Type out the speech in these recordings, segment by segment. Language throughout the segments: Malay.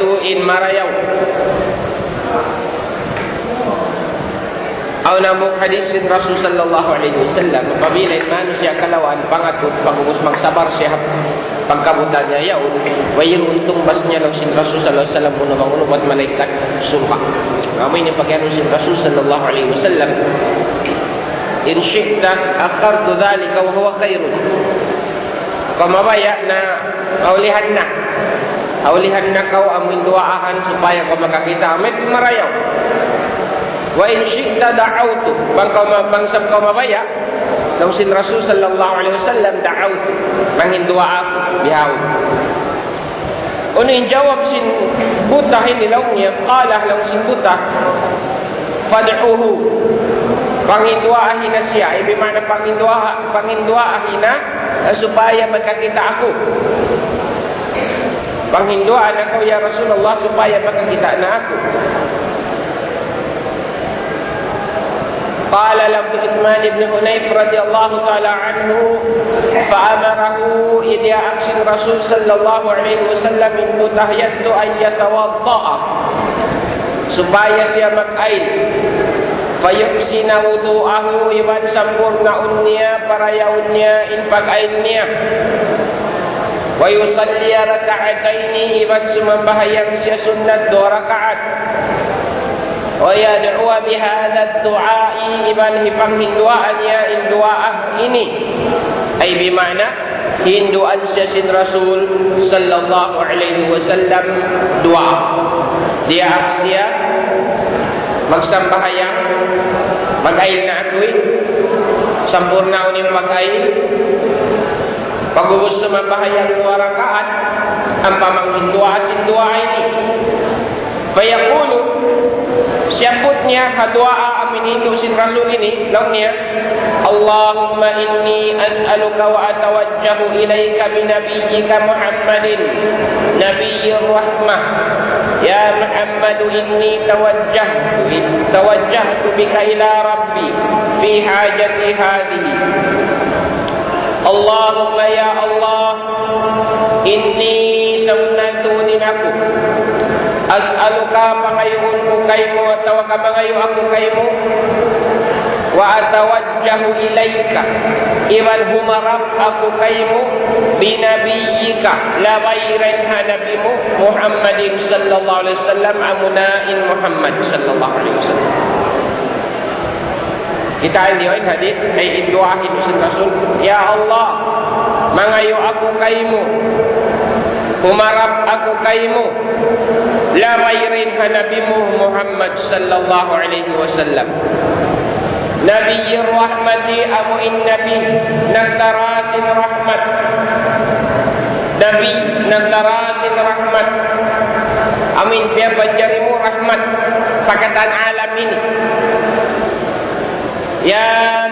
tu in marayau. Au namuk hadis Rasul sallallahu alaihi wasallam, apabila manusia kalawan pangatut pangurus magsabar siya pangkabutannya yaun wayir untung basnya lausin Rasul sallallahu alaihi wasallam menolong buat malaikat surga. Kami ini pakaian Rasul sallallahu alaihi wasallam. In syi'ta akhartu dhalika wa huwa khairun. Kama baya na aulihanna kau amin doaahan supaya kau makakita amet marayau. Wa in syi'ta da'autu bangsam kau mabaya lausin Rasul sallallahu alaihi wasallam da'autu mangin doa aku bihau. Unin jawab sin butah ini laungnya qalah lausin butah fad'uhu pangin doa ahina siya ibi mana pangin doa ahina supaya makakita aku. Pangin doa anak kau ya Rasulullah supaya makakita anak aku. قال له عثمان بن حنيف رضي الله تعالى عنه فأمره إذا أرسل الرسول صلى الله عليه وسلم إن تهيأت أن يتوضأ supaya siya mag-ail fayuhsina wudu'ahu iban sampurnaun niya parayaun niya in pag-ail niya wa yusalli raka'ataini iban sumambahayang siya sunnat 2 rakaat wa yad'u bihadha ad-du'a'i iban hipang hinduaan niya in du'aah ini ay bimana hinduan siya sin Rasul sallallahu alaihi wasallam doa dia aksya magsambahayang mag-ail na ako'y sampurna uning mag-ail pagubos sumambahayang 2 rakaat ang pamanghinduwa sin doa ini fayaqulu siyaput niya kadua amin hindu sin Rasul ini law niya Allahumma inni as'aluka wa atawajjahu ilayka binabiyyika Muhammadin nabiyyir rahmah ya Muhammad inni tawajjahtu bika ila rabbi fi hajati hadhihi Allahumma ya Allah inni sunnatu dinaku as'aluka pangayun ko kaymo atawa ka mangayo ako kaymo wa atawajjahu ilayka iwan humarap ako kaymo binabiyyika labayran hanabimu Muhammadin sallallahu alaihi wasallam amunain Muhammad sallallahu alaihi wasallam. Kita indiyoin hadith ay induahin sin Rasul ya Allah mangayo ako kaymo humarap ako kaymo la mayrin hanabimu Muhammad sallallahu alaihi wasallam nabiyyir rahmati amuin nabi nagtarasin rahmat nabi nagtarasin rahmat amin dia banjarimu rahmat pakatan alam ini ya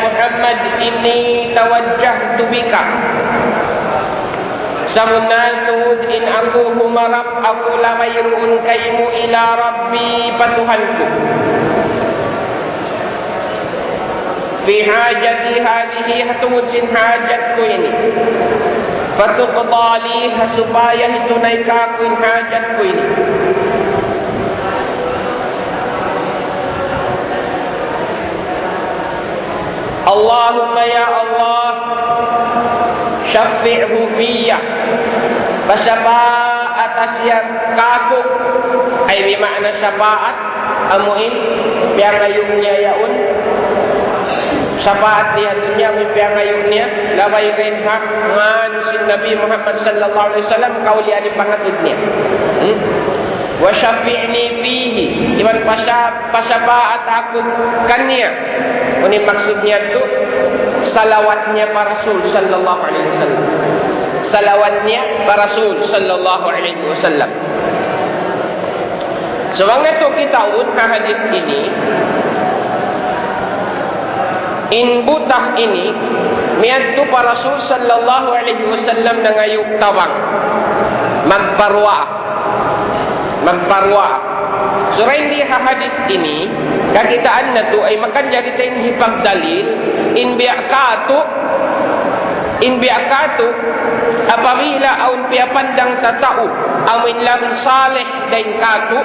Muhammad inni tawajjahtu bika samunatut in aku humarap aku lamayrun kaimu ila rabbi patuhanku fi hajati hadihi hatut sin hajatku ini patuqdali supaya hitunai ka aku in hajatku ini Allahumma ya Allah syafi'hu fiyya fasyafaat asyan kaku ay bimakna syafaat amuin piangayungnya yaun syafaat dia dunia piangayungnya labay rin hak man sin Nabi Muhammad sallallahu alaihi wasallam kauli adi pangatudnya wa syafi'ni fihi iman pasyafaat aku kanya ini maksudnya tu salawatnya para Rasul sallallahu alaihi wasallam. Salawatnya para Rasul sallallahu alaihi wasallam. Sebangat tu kita urut hadis ini in butah ini miad tu para Rasul sallallahu alaihi wasallam nangayuk tawang magparwa. Surain di hadis ini kakitaan na to ay makan jadi tayo hipag dalil in biakatu apa apabila aun pia pandang tatau amin labih saleh dain katu,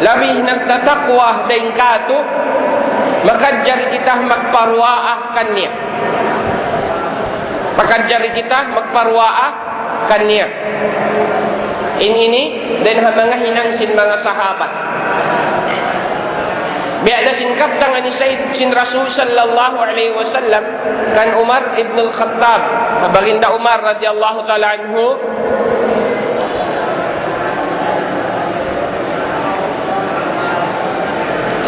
labih nagtatakwa dain katu, maka jari kita magparwaahkan niya. Maka jari kita magparwaahkan niya. Ini dan mga hinangsin mga sahabat. Biada singkap tangan ni Sayyid sin Rasul sallallahu alaihi wasallam kan Umar ibn al-Khattab, baginda Umar radhiyallahu taala anhu,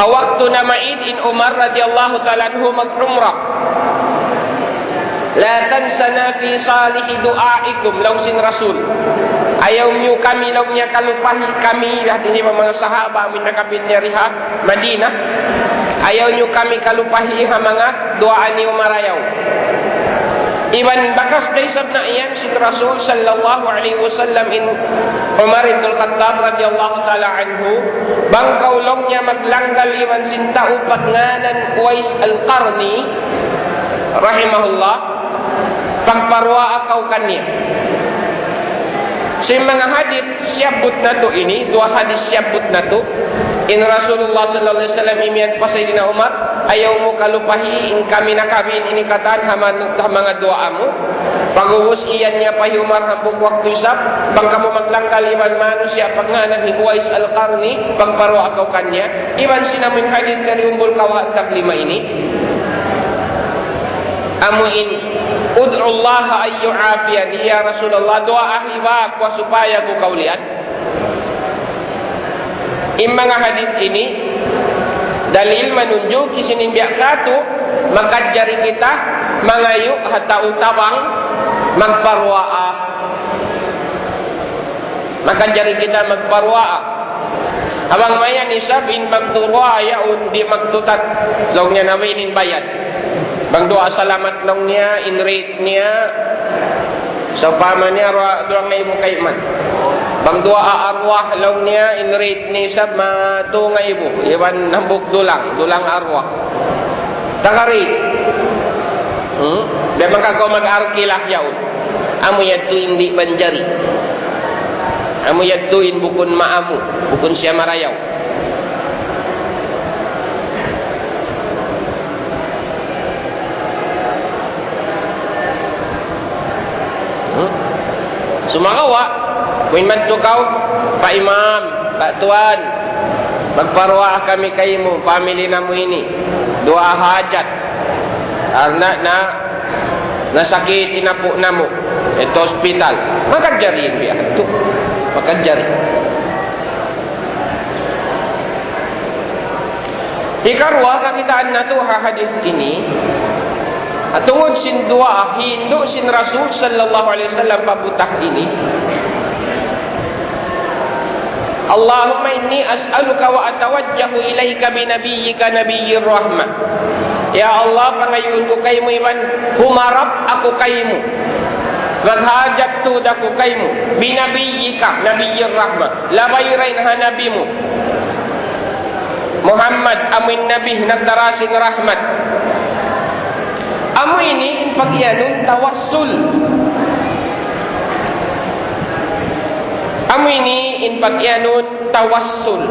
waktu nama Id in Umar radhiyallahu taala anhu mag-umrah. La tansana fi salihi du'aikum law sin Rasul. Ayaw nyo kami law niya kalupahi kami lahat ini mga sahaba amin nakapit niya riha Madinah. Ayaw nyo kami kalupahi ha mga duaan ni Umar ayaw. Iban bakas day sab na iyan sin Rasul sallallahu alaihi wasallam in Umar ibn al-Khattab radhiyallahu taala anhu bang kaulong niya maglanggal iban sin taupat nganan Uwais al-Qarni rahimahullah pagparwa akaw kanya. So yung mga hadith siyabot na to ini, dua hadith siyabot na to in Rasulullah sallallahu alaihi wasallam imian pa sa Sayyidina Umar, ayaw mo kalupahi in kami nakabin ini katan mga doa mo. Pag-uus iyan niya pa Umar hambog waktu isap, bang kamo maglangkal iban manusia pagnganan ni Uwais al-Qarni, pagparwa akaw kanya. Iban sinamin hadith dari umbul kawahan taklima ini. Amuin ud'u Allah ay yu'afiyani ya Rasulullah, doa ahibak wa supaya ko kaulian. Im mga hadith ini dalil menunjuk isinimbiak katu makajari kita mangayu hatta utawang magparwaa. Makajari kita magparwaa. Abang mayan isab in magturwa yaun di magtutat longnya nawinin bayad. Bang doa salamat long niya, in rate niya, sa pama niya, doang na ibu kaiman. Bang doa arwah long niya, in rate ni sab matunga ibu. Iban nambuk dulang arwah. Takarit. Memang kau mag-arkilah yaun. Amu yatuin di banjari. Amu yatuin bukun maamu, bukun siya marayaw. Sumakawa, kung man kau, Pak Imam, Pak Tuan, magparwa kami kayo, family na mo ini, dua hajat, karena nasakit inapo na mo, ito hospital, magkajariin biya, ito, magkajari. Ikarwa, kakitaan na ito, hadith ini, at tungod sin dua hindu sin Rasul sallallahu alaihi wasallam pabutah ini. Allahumma inni as'aluka wa atawajjahu ilaika bi nabiyyika nabiyyir rahmah. Ya Allah, pangayon ko kay mo iban humarap ako kay mo. Maghajat tud ako kay mo bi nabiyyika nabiyyir rahmah. Labay rain ha nabi mo Muhammad amin nabi nagdarasin rahmat. Amo ini in pagyanun tawassul. Amo ini in pagyanun tawassul.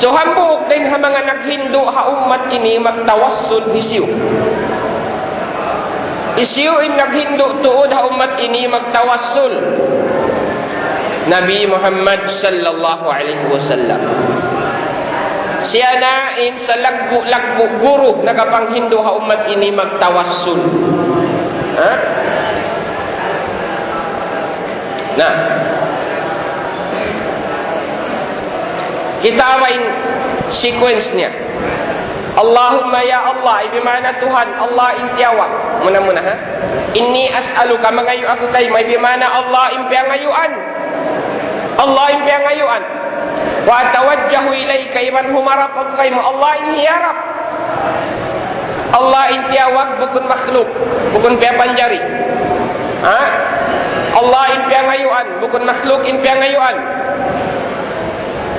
So hambuk din ha mga naghindo ha umat ini magtawassul isiyo. Isiyo in naghindo tuod ha umat ini magtawassul. Nabi Muhammad sallallahu alaihi wasallam. Siya na in sa lagbu guru nakapanghindo ha umat ini magtawassul. Ha? Na. Kita awain sequence niya. Allahumma ya Allah, ibimana Tuhan, Allah intiawak. Muna ha. Inni as'aluka mangayu ako kay may bimana Allah impiangayuan. Allah impiangayuan. Wa atawajjahu ilaika iman humarap ako kay mo Allah inhiyarap. Allah intiawak bukun makhluk, bukun piapanjari. Ha? Allah impiangayuan, bukun makhluk impiangayuan.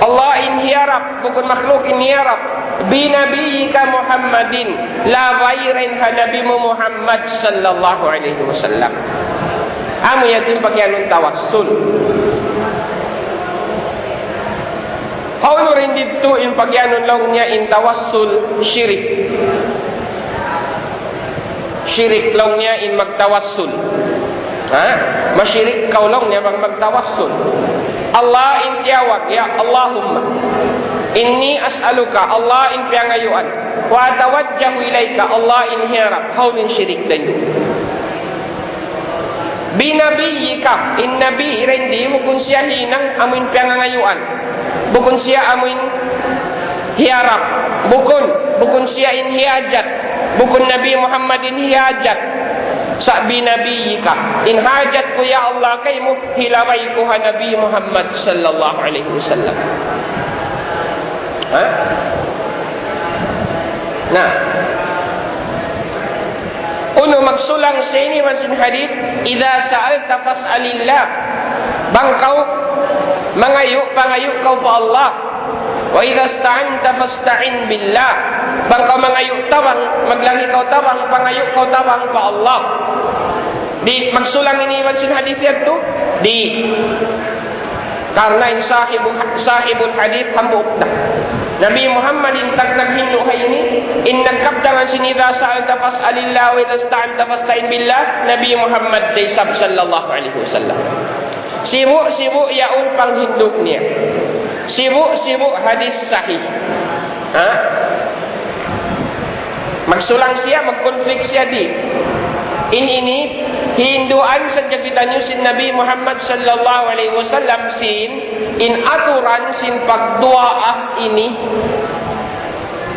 Allah inhiyarap, bukun makhluk inhiyarap. binabiyika Muhammadin, labairin ha Nabi mo Muhammad sallallahu alaihi wasallam. Amo yatin pagyanong tawassul. Kauno rin dito in pagyanong lang niya in tawassul syirik. Syirik lang niya in magtawassul. Masyirik kau lang niya magtawassul. Allah in tiyawag, ya Allahumma inni as'aluka, Allah in piyangayuan, wa atawajjahu ilayka, Allah in hirap. Kaunin syirik din. Binabiyika, in nabi rendi mo kung siya hinang amin piyangayuan. Bukun siya amin hiarap. Bukun siya in hiyajat. Bukun Nabi Muhammadin hiyajat. Sa binabiyika, in hajat ko ya Allah kay mo, hilaway ko ha Nabi Muhammad sallallahu alaihi wasallam. Nah, uno magsulang sa ini mansin hadith, idza sa'alta fas'alillah. Bangkau pangayu kau pa Allah. Wa idza sta'anta fasta'in billah. Bangkau mangayu tawang, maglangi kau tawang, pangayu kau tawang pa Allah. Di magsulang ini mansin hadith itu di karena in sahibul hadith hambuk dah. Nabi Muhammad intak naghindu ini in nagkabdangan sinida sa'alta fas'alillah wa idza sta'anta fasta'in billah. Nabi Muhammad daysab sallallahu alaihi wasallam. Sibuk yaun panghinduk niya. Sibuk hadis sahih. Magsulang siya, magkonflik siya di. Ini hinduan saja kita nyusin Nabi Muhammad sallallahu alaihi wasallam sin in aturan sin pagduaah ini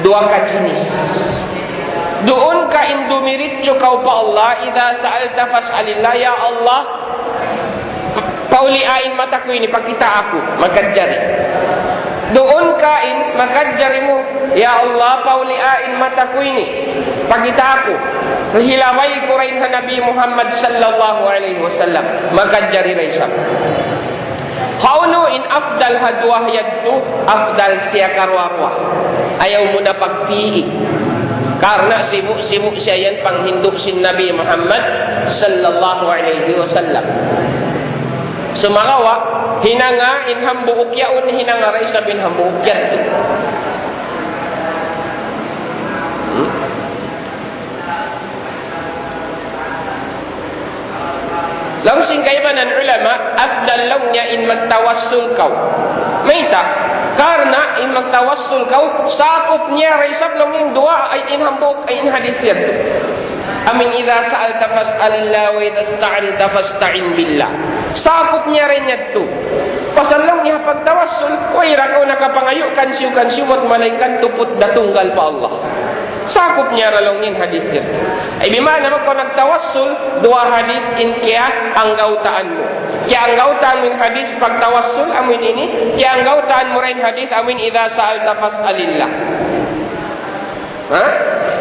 dua kajinis. Doon ka indumirit kau pa Allah idza sa'alta fas'alillah, ya Allah pauliain mataku ini pakita aku magkajari. Doon kain magkajari mo, ya Allah pauliain mataku ini pakita aku. Hilaway ko rin sa Nabi Muhammad sallallahu alaihi wasallam magkajari rin siya. Kauno in afdal hadwah yadto, afdal siya karwarwa. Ayaw mo na pagpii. Karena sibuk siya yan panghinduk sin Nabi Muhammad sallallahu alaihi wasallam. Sumakawa, hinanga in hambuuk yaun, hinanga rin sa bin hambuuk yadto. Langsing kayo ba ng ulama, afdal lang niya in magtawassul kau. May ta, karena in magtawassul kau, sakop niya, raisap lang yung dua, ay inhambok, ay inhadith yan. Amin idha sa'alta fas'alillah wa idha sta'anta fasta'in billah. Sakop niya rin yan to. Pasal lang niya pagtawassul, way rakaw nakapangayo, kansiyo, at malaikan tupot datunggal pa Allah. Sakop niya ralong yung hadith yan. Ay bimana mo kung nagtawassul, dua hadith in kaya ang gautaan mo. Kaya ang gautaan mo yung hadith pagtawassul, amin ini. Kaya ang gautaan mo rin hadith, amin idha sa'alta fas'alillah.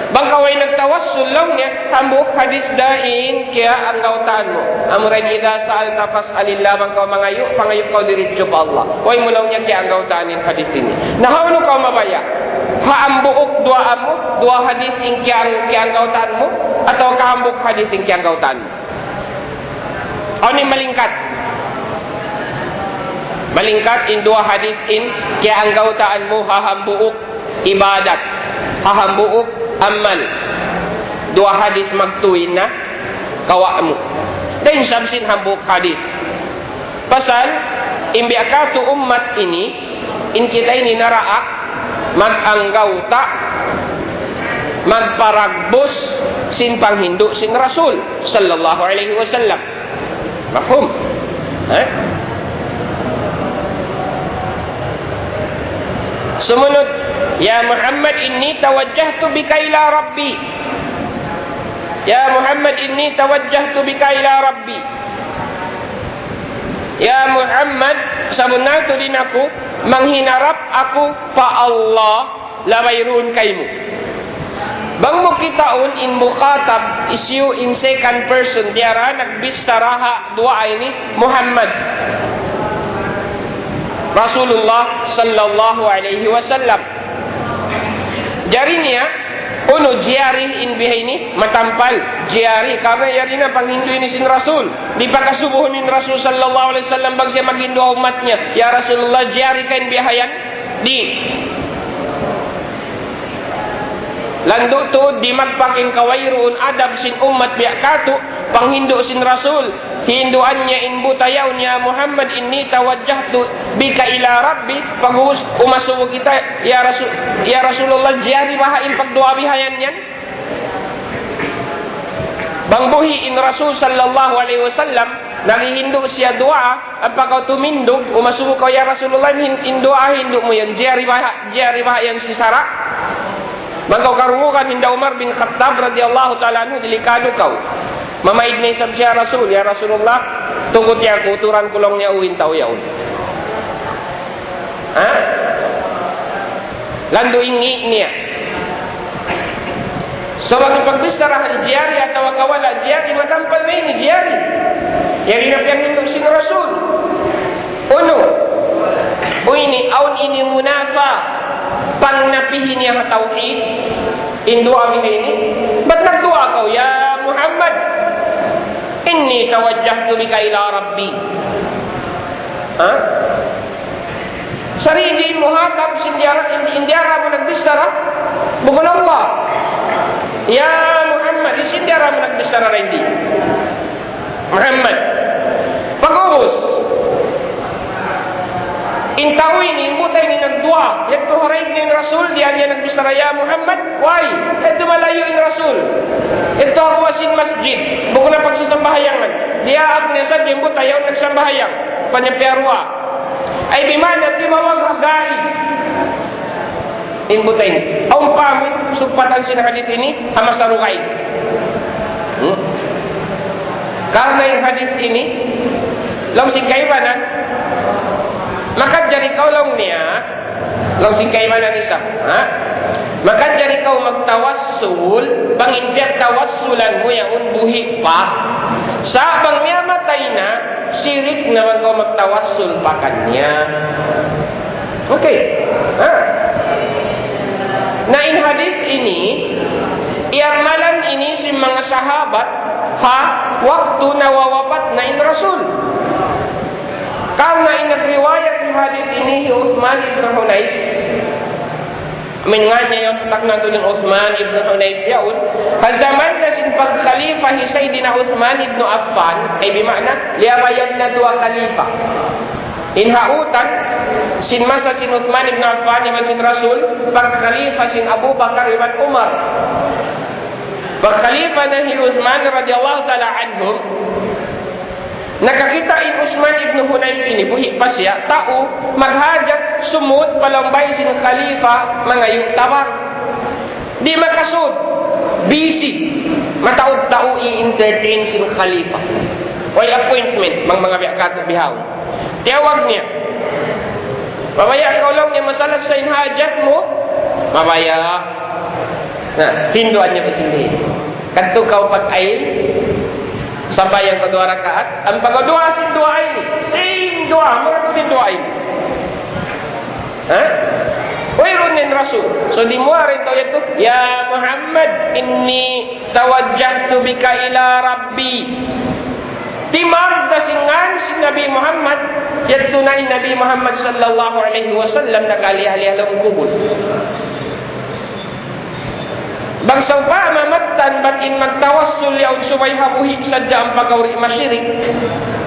Bangkaway nagtawassul lang niya, hambuk hadith dain, kaya ang gautaan mo. Amin rin idha sa'alta fas'alillah, bangkaw pangayo kau diritso pa Allah. Huwag mo lang niya kaya ang gautaan yung hadith ini. Nakauno kau mabaya. Haambuok dua hadis ing kiang gautan mo atau kahambuk hadis ing kiang gautan mo. O ni malingkat in dua hadis in kiang gautaan mo, hahambuok ibadat, hahambuok amal. Dua hadis magtuin na kawa mo. Dan sabsin hambuk hadis. Pasal imbiakatu umat ini in kita ini naraak maganggauta, magparagbos sin panghindu sin Rasul sallallahu alaihi wasallam. Mahum? Sumunod, ya Muhammad inni tawajjahtu bika ila Rabbi. Ya Muhammad inni tawajjahtu bika ila Rabbi. Ya Muhammad, sabunal to din ako, manghinarap ako pa Allah lawayrun kaymo. Bang mo kitaon in mukhatab isyu in second person diara nagbistaraha dua ini Muhammad Rasulullah sallallahu alaihi wasallam. Jarinya uno jiari in biha ini matampal jiari karena yarina panghindu ini sin Rasul dipakasubuhin Rasul sallallahu alaihi wasallam bang siya maghindu umatnya ya Rasulullah jiari kain bihayan di landu tu di magpaking kawairuun adab sin umat biak katu panghindu sin Rasul hinduannya in butayawnnya Muhammad inni tawajjahtu bika ila rabbi pagus umasubu kita ya Rasulullah jari bahain pagdoa bihayan yan bangbuhi in Rasul sallallahu alaihi wasallam naghihindu siya doa apakah tumindog umasubu kau ya Rasulullah in doa hindu mo yan jari bahayan sin sara bangkau karungukan hinda Umar bin Khattab radhiyallahu ta'ala anhu delikado kau mamaid na isab siya Rasul, ya Rasulullah, tungkot niya ako, uturan kulong niya uwin tao yaon. Ha? Lando ingi niya. So, magpagbistarahan jiyari at tawakawala jiyari, matampal na ini jiyari. Yari na pinagindog sin Rasul. Uno, buini, aun ini munafa, pang napihin niya matawhid, indua ini. Ba't nagdua kau, ya Muhammad? Inni tawajjahtu bika ila rabbi. Ha? Sarili muhatab sindiara mo nagbisara bukan Allah. Ya Muhammad, sindiara mo nagbisara hindi. Muhammad. Pag-ubos. Intaw ini mutay ni nagdua. Ito haray ni Rasul diyan niya nagbisara ya Muhammad. Why? Ito malayo in Rasul. Ito awasin masjid. Bukan na pagsasambahayangan. Dia agnes sa jembo tayo nagsambahayang. Panyampiarwa. Ay bimana timawag hagay. Inbutay ni. Ang pamit supatan sinahadit ini ama sarukay. Karena yung hadis ini lang singkaibanan maka jari kau long niya lang singkaibanan isa. Ha? Maka jari kau magtawassul pangindiat tawassulan mo yaun buhi pa sa bang niya matay na sirik naman kau magtawassul pa kanya. Okay. Ha? Na in hadis ini iamalan ini si mga sahabat ha waktu nawawapat na in Rasul. Karena in nagriwayat di hadis ini Uthman ibn Hunayf menganya yang takna tu dengan Uthman ibn Hunayf yaun kazaman na sin pagkhalifah Sayyidina Uthman ibn Affan ay bimakna liabayad na dua khalifah inhautan sin masa sin Uthman ibn Affan iban sin Rasul pagkhalifah sin Abu Bakar iban Umar pagkhalifah na si Uthman radhiyallahu ta'ala anhum nakakita in Uthman ibn Hunayf ini buhi pa siya tao maghajat sumut palambay sin khalifa mangayong tawar di makasud busy mataod tao i-entertain sin khalifa o appointment mga biakato bihaw tiyawag niya mabaya ikaw lang niya masalas sa inhajat mo mabaya na hinduan niya pasindihin kanto kau pag-ail sampai yang kedua rakaat ang pag-dua sin dua ini same dua mga din dua ini ha wairun nin Rasul so di muarin tau itu ya Muhammad inni tawajjahtu bika ila rabbi timar dasingan si Nabi Muhammad yatunay Nabi Muhammad sallallahu alaihi wasallam nakali-alih alam kubul bangsa pa mamatan batin magtawassul yaun subay habuhib sadya ang pagkawri masyirik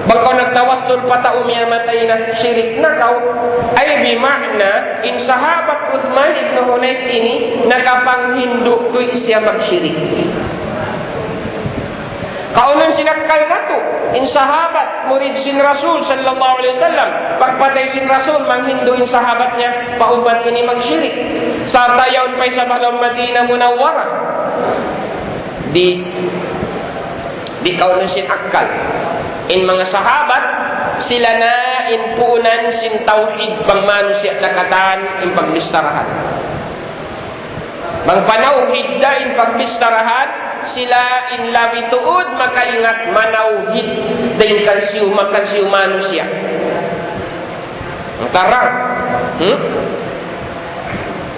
bangkau nagtawassul pata umiyar matay na syirik na kau ay bimakna in sahabat Uthman ibn Hunayf ini nakapanghindu ko siya magsyirik kaunon sinakal na to in sahabat murid sin Rasul sallallahu alaihi wasallam pagpatay sin Rasul manghindu in sahabat niya pauban ini magsyirik sa tayaw pa'y sa balang Madinah Munawwara di kaunon sin akal in mga sahabat sila na in punan sin tauhid bang manusia nakatan in pagbistarahan bang panauhid da in pagbistarahan sila in labi tuod makaingat manauhid din kalsium manusia tarang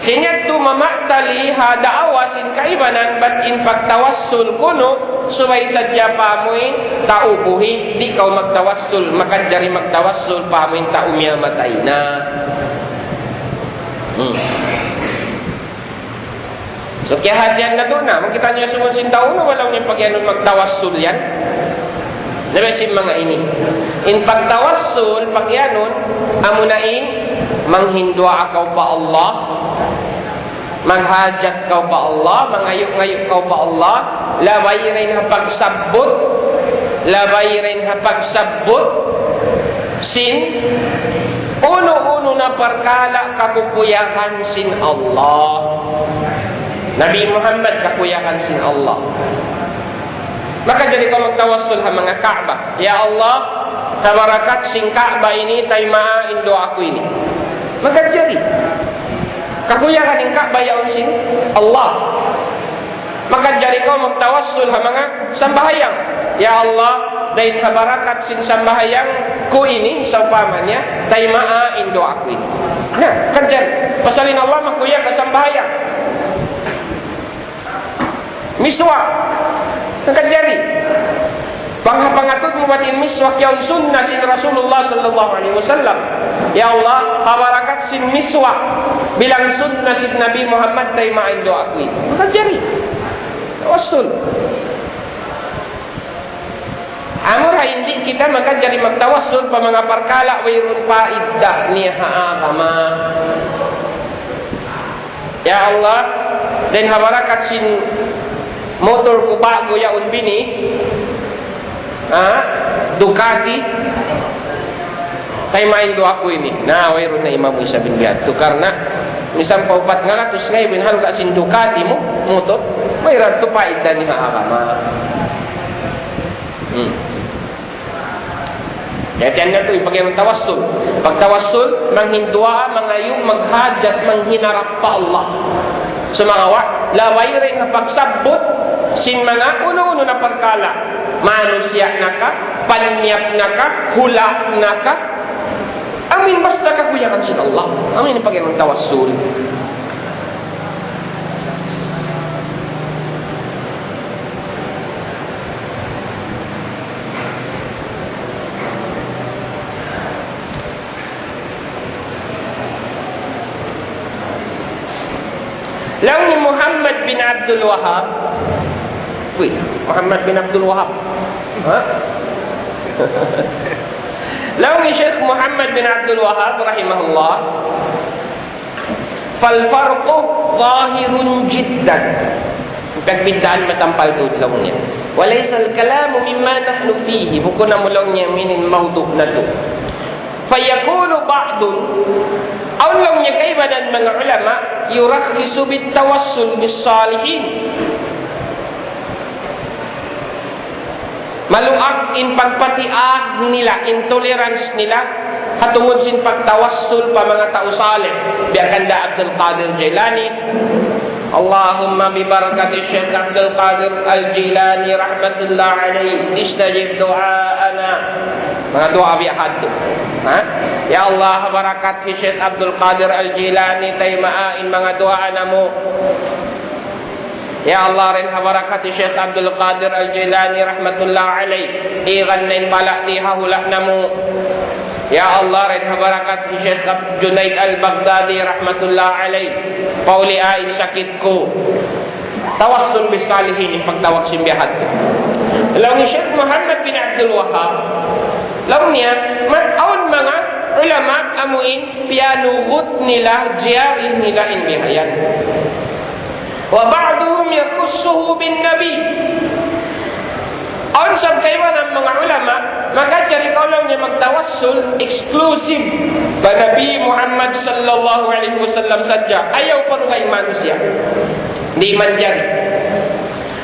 Sehingga tu mamaktali hada awasin kaibanan bat in pagtawassul kuno subay sadya pamuin taubuhi di kau magtawassul maka jari magtawassul pamuin taumya matayna. So kaya hadian na doon na makita nyo sumun sintaon na walang yung pagyanon magtawassul yan. Nabesin mga ini. In pagtawassul pagyanon amunain manghindwa akaw pa Allah, maghajat kau pa Allah, mangayuk-ngayuk kau pa Allah, labay rin hapagsabot, labay rin hapagsabot, sin, uno-uno na perkala kakukuyahan sin Allah. Nabi Muhammad kakuyahan sin Allah. Maka jadi kau magtawassul ha mga Ka'bah. Ya Allah, tabarakat sin Ka'bah ini taimaan doa aku ini. Maka jadi kakuyahan in Ka'bah ya sin Allah. Maka jadi kau magtawassul ha mga sambahayang. Ya Allah, dahil tabarakat sin sambahayang ku ini saupamanya taimaan doa aku ini. Nah, kan jadi pasalin Allah makuyah ka sambahayang. Miswak akan jadi panghapangatut mubatin miswak yaun sunnah sin Rasulullah sallallahu alaihi wasallam. Ya Allah, habarakat sin miswak bilang sunnah sin Nabi Muhammad taimain doa aku ini. Akan jadi tawassul. Amur hindi kita maka jadi magtawassul pa mga perkala wayrun paiddah ni agama. Ya Allah, dan habarakat sin motor ko bago yaun bini Ducati tay main doa ko ini na wayron na Imam Isa bin Biat to karna misal paupat nga latos ngay binhal ka sin Ducati mo motor mayroon to paida ni agama. Kaya na ito ipagay mong tawassul. Pagtawassul manghindua, mangayong, maghajat, manghinarap pa Allah. So mga laway rin na pagsabot sin mga uno-uno na pagkala. Manusya na ka, panyap na ka, hula na ka. Amin basta kakuyakan sin Allah. Amin ipagay mong tawassul. Lalu ni Muhammad bin Abdul Wahab. Wih, Muhammad bin Abdul Wahab. Lalu ni Syekh Muhammad bin Abdul Wahab rahimahullah. Fal farqu zahirun jiddan. Perbedaan matampal tu lalu niya. Walaysa al-kalamu mimma nahnu fihi. Bukan namulong niya minin mawdu' na tu. Fayaqulu ba'dun awlong niya kaibadan mga ulama yurakhisu bitawassul bis-salihin. Maluak in pagpatiag nila, intolerance nila hatungod sin pagtawassul pa mga tao saleh. Biakanda Abdul Qadir Jailani. Allahumma bi barakati Syekh Abdul Qadir Al-Jilani rahmatullah alaihi istajib du'aana. Mga doa biakad tu. Ya Allah, barakat ki Syekh Abdul Qadir Al-Jilani taimaain mga doa namo. Ya Allah, rin barakat ki Syekh Abdul Qadir Al-Jilani rahmatullah alaih. Igan na balak di hahulak namo. Ya Allah, rin barakat ki Syekh Junaid Al-Baghdadi rahmatullah alaih. Pauliain sakit ko. Tawassul bis salihin pagtawag simbihat ko. Lalu ni Syekh Muhammad bin Abdul Wahab lalu niya, mataon mga ulama amuin pianugot nila, jiyarin nila inbihayan. Wa ba'duhum yakhussuhu bin nabi. Aun sabkaiman ang mga ulama, magkajari kaulang niya magtawassul exclusive ba Nabi Muhammad sallallahu alaihi wasallam sadya. Ayaw parugay manusia. Di man jari.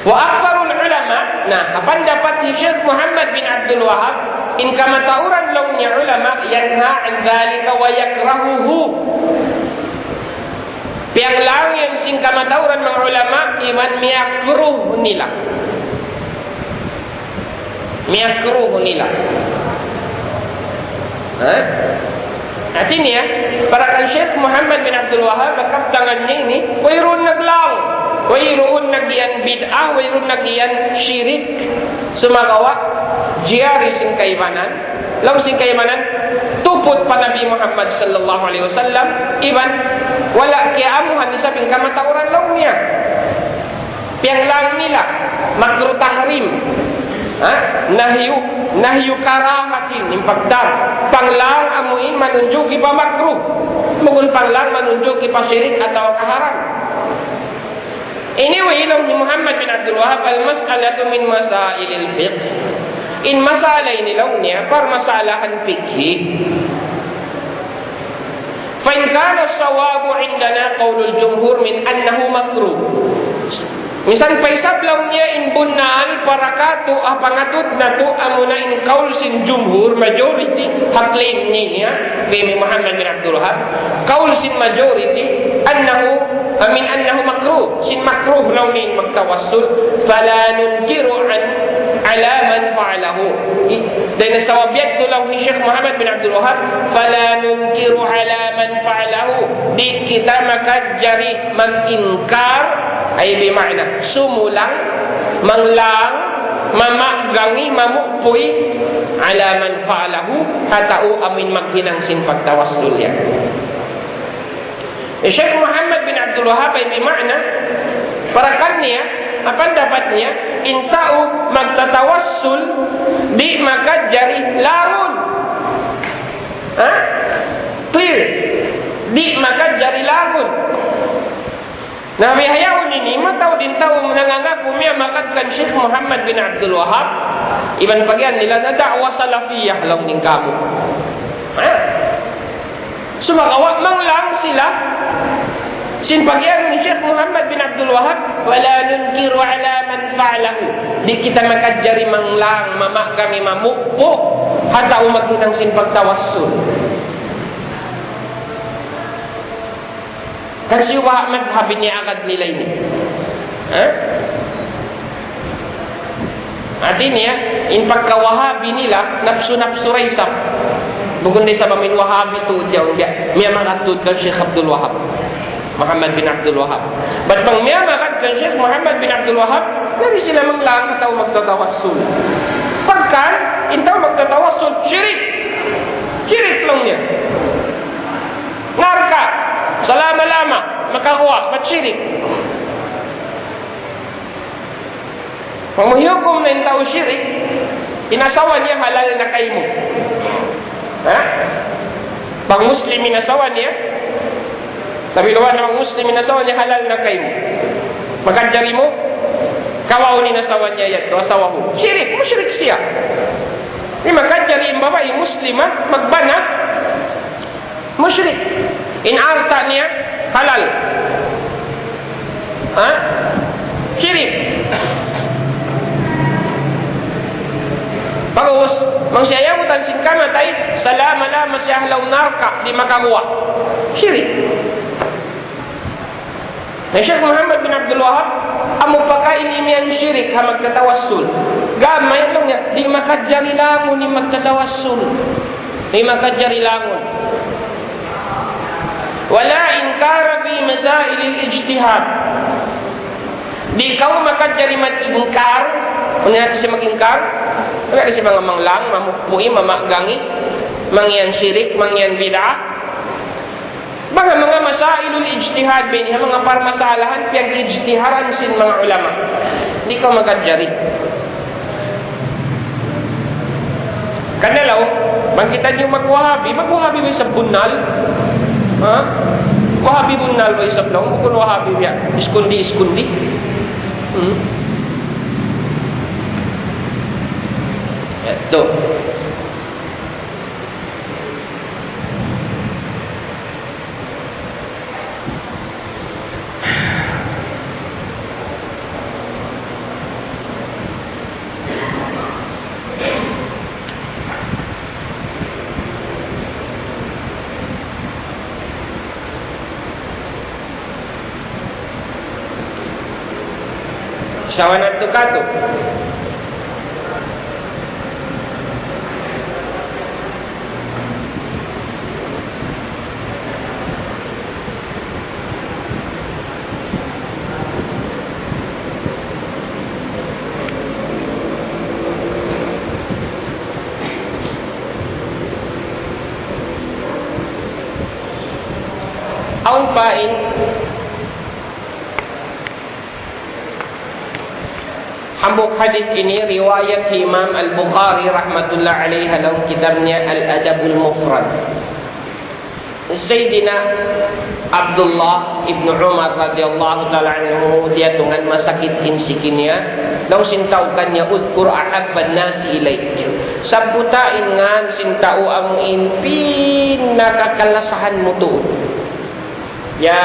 Wa aktharul ulama, nah, apan dapat ni Syekh Muhammad bin Abdul Wahab in kamatauran lang niya ulama yanha an dhalika wa yakrahuhu. Piang lang yang sing kamatauran mga ulama iman miyakruh nila. Miyakruh nila. Artinya, parakan Syekh Muhammad bin Abdul Wahab bakap tangannya ini, wairun naglaw, wairun nagian bid'ah, wairun nagian syirik, sumagawa, jiari sing kaimanan, law sing kaimanan, tuput pa Nabi Muhammad sallallahu alaihi wasallam, iban, wala kiamuhan di sabing kamatauran law niya. Piang lang nila, makruh tahrim, nahyu karahatin impagdar panglang amuin manunjuk ipa makruh mungkin panglang manunjuk ipa syirik atau kaharam. Ini ilmu Muhammad bin Abdul Wahab al-mas'alatu min masailil fiqh. In masalah ini launnya permasalahan fikih. Fa in kana sawabu indana qaulul jumhur min annahu makruh. Misal paisab launnya in bunal parakatu pangatut natu amuna in kaul sin jumhur majority haklain niya bi Muhammad bin Abdul Wahab kaul sin majority annahu min annahu makruh sin makruh launin magtawassul fala nunkiru an ala man fa'alahu. Dan sawabiat tu lau Syekh Muhammad bin Abdul Wahab fala nunkiru ala man fa'alahu di kita makajari mengingkar ay bermakna sumulang, manglang, mamaggangi, mamukpuy ala man fa'alahu hatau amin maghinang sin pagtawassul ya. Syekh Muhammad bin Abdul Wahab ay bermakna parakannya apa dapatnya intau magtatawassul di makajari lamun. Clear. Di makajari lamun. Nah, bihayaun ini matau din tahu menangangaku miya makatkan Syekh Muhammad bin Abdul Wahab iban bagian nila na da'wa salafiyah lang din kamu. Sumagawa manglang sila sin bagian ni Syekh Muhammad bin Abdul Wahab wala nunkiru ala man fa'alahu. Di kita makajari manglang mamak kami mamukpo hata umaginang sin pagtawassul. Kasi wa madhhab ni agad nila ini. Artinya, in pagka-Wahabi nila, nafsu-nafsu raisap. Bukan dia sama min Wahabi tu jauh dia. Miya makatut kan Syekh Abdul Wahab. Muhammad bin Abdul Wahab. Ba't pang miya makatut Syekh Muhammad bin Abdul Wahab, dari sila manglang atau magtatawassul. Pagkan, intaw magtatawassul, syirik. Syirik lang niya. Ngarka. Selama-lama makakuha, matsyirik. Pangmuhyukom na yung tao syirik, inasawa niya halal na kaimo. Pang Muslim inasawa niya, tabiluan na pang Muslim inasawa niya halal na kaimo. Magkadjari mo, kawaw ni nasawa niya yan, asawa ko. Syirik, musyrik siya. Ni magkadjari yung babae, Muslima, magbana, musyrik. In arta niya halal. Syirik. Bagus, mangsiyayamutan sin kamatay salama-lama siya halaw narka di makakuha. Syirik. Na Syekh Muhammad bin Abdul Wahab amo pakain imian syirik ha magtatawassul. Gamay lang niya di makadjari langon ni magtatawassul. Di makadjari langon. Wala inkara fi masailil ijtihad. Di kau makadjari mag-ingkar, kung natin siya mag-ingkar, wala siya mga manglang, mamukpuhi, mamaggangi, mangyan syirik, mangyan bid'ah. Mga masailul ijtihad bin, mga parmasalahan, piyag ijtiharan sin mga ulama. Di kau makadjari. Kanalaw, bangkitan yung mag-Wahabi ba sa bunal? Wahabi bunal ba isap lang? Kung Wahabi biya, iskundi. Ito. Sawanat tukato. Aun pain hambuk hadis ini riwayat Imam Al-Bukhari rahmatullah alaihi dalam kitabnya Al-Adabul Mufrad. Sayyidina Abdullah ibnu Umar radhiyallahu taala anhu dia tungan masakit insikinya law sintaukannya udkur ahabban nasi ilaik sabuta ingan sintau amuin pinakakalasahan mutu ya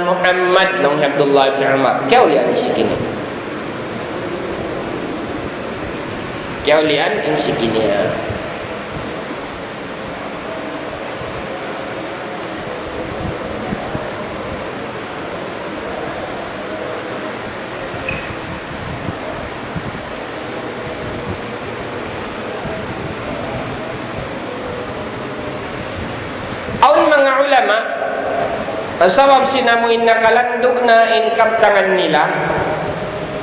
Muhammad long Abdullah ibnu Umar kau lihat insikinya kau lihat insikinya sabab sinamuin nakalandok na in kaptangan nila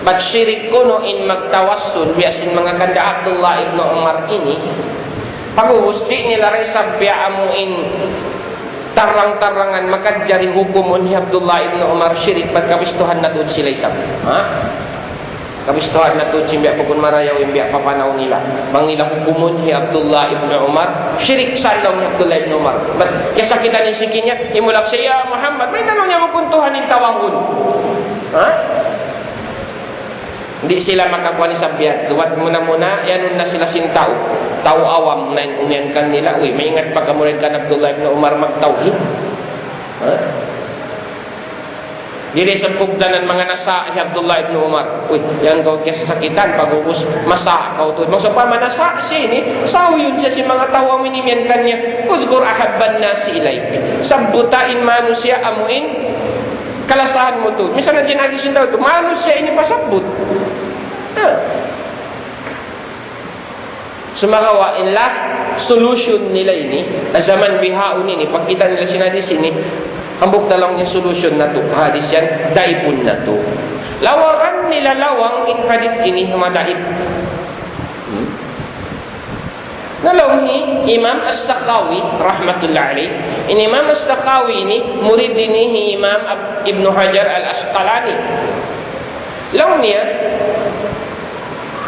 bat syirik kuno in magtawassul biasin mga kanda Abdullah ibnu Umar ini pag-uusdi nila rin sabya amuin tarang-tarangan makadjari hukumun ni Abdullah ibnu Umar syirik pagkabistuhan na doon sila isab kabistuhan na doon simbya pagkun marayaw imbya papanaw nila mangila hukumun ni Abdullah ibnu Umar syirik salaw ni Abdullah ibnu Umar kaya kita ni sikinya imulak siya Muhammad may tanong niya makuntuhan ng tawahun hindi sila makakuha ni sabyan luwat muna yan na sila sintao tao awam na umiyan kan nila uy may ingat pagkamurid ka na Abdullah ibnu Umar magtawhid dili sa pugdanan mga nasa si Abdullah ibn Umar. Uy, yan kau kasakitan pag-ubus masa kau tu. Maksud pa manasa siya ni, sao yun siya si mga tawa minimian kanya. Udkur ahabban nasi ilaik. Sambutain manusia amuin kalasahan mo tu. Misalnya jinagisin daw tu, manusia ini pasabut. Sumagawa in last solution nila ini, zaman bihaun ini, pag kita nila sinadis ini, hambuk talong yung solution na to. Hadis yan, daipun na to. Lawaran nila lawang in hadis ini, madaip. Nalawang Imam As-Sakhawi, rahmatullah alaih. In Imam As-Sakhawi ini, murid ini Imam Ibn Hajar Al-Asqalani. Lawang niya,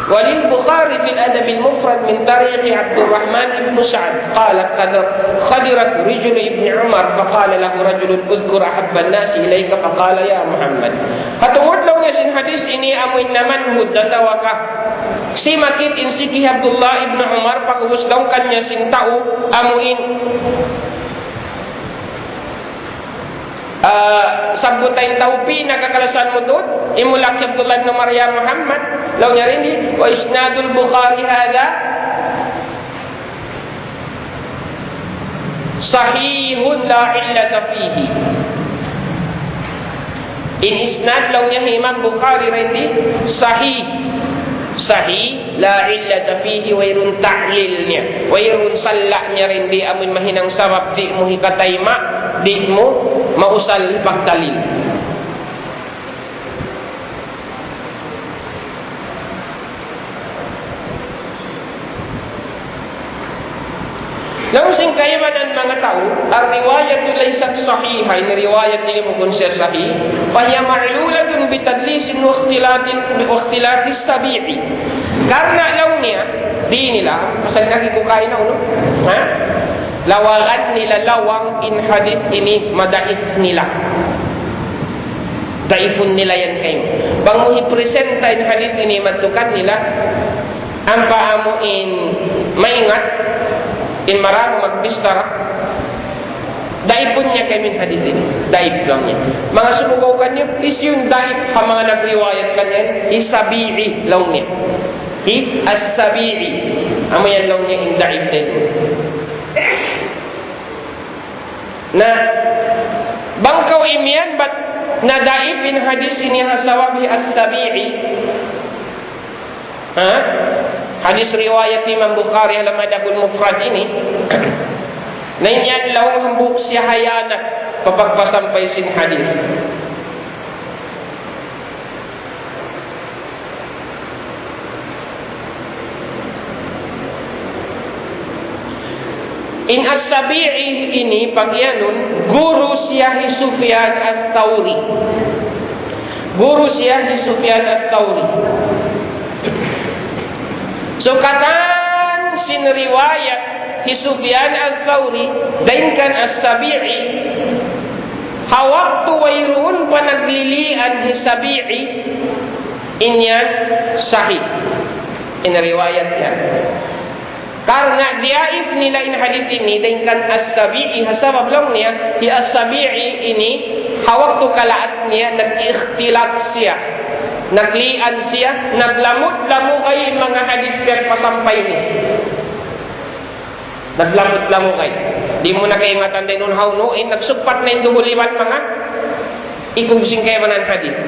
وللبخاري في الأدب المفرد من طريق عبد الرحمن بن سعد قال خدرت رجل ابن عمر فقال له رجل اذكر أحب الناس إليك فقال يا محمد katungod lang niya sin hadis ini amuin naman huddatawaka si makit insiki Abdullah ibn Umar pag-ubus daw kanya sin tao amuin sabutain taupi nagkakalasan mo doon imulak si Abdullah ibn Umar ya Muhammad law niya rin wa isnadul Bukhari hada sahihun la illata fihi in isnad law niya Imam Bukhari rin sahih la illata fihi wairun ta'lil niya wairun salla niya rin di amin mahinang sabab di mo hikatayma di mo mausal pagtalil Namun singkaiman ang mga tao, ang riwayat laysat sahiha, ini riwayat ini bukan siya sahih, fahiya ma'lulatun bitadlisin wa ikhtilatis sabi'i. Karena lawnnya, di nila, pasal nakikukain na uno, lawagan nila lawang in hadith ini madaif nila. Daifun nila yan kayo. Bang mo ipresenta in hadith ini matukan nila, ang paamo in maingat, in marami magbistara, daipun niya kayo min hadith ini. Daip lang niya. Mga sumubukan niyo, is yung daip ha mga nagriwayat kanya, isabi'i lang niya. As-sabi'i. Amo yan lang niya in daip din. Na bangkaw imian but nadaib in hadis ini hasawabi as-sabi'i hadis riwayat Imam Bukhari alam adabul mufrad ini na yan lawang hambuk siya hayanat papagpasampay sin hadis In As-Sabi'i ini pagyanun guru siya Sufyan Ats-Tsauri. Guru siya Sufyan Ats-Tsauri. So katan sin riwayat Sufyan Ats-Tsauri dainkan As-Sabi'i hawaktu wairun panaglilian Sabi'i inyan sahih. In riwayat yan. Karena diaif nila in hadith ini dengan As-Sabi'i hasabab lang niya di As-Sabi'i ini hawak tu kalaas niya nag-ikhtilaf siya, naglian siya, naglamut-lamukay mga hadith per pasampay niya, naglamut-lamukay. Di mo na kayo matanda nun haunuin, nagsupat na yung duhuliwan mga ikubsing kayo manan hadith.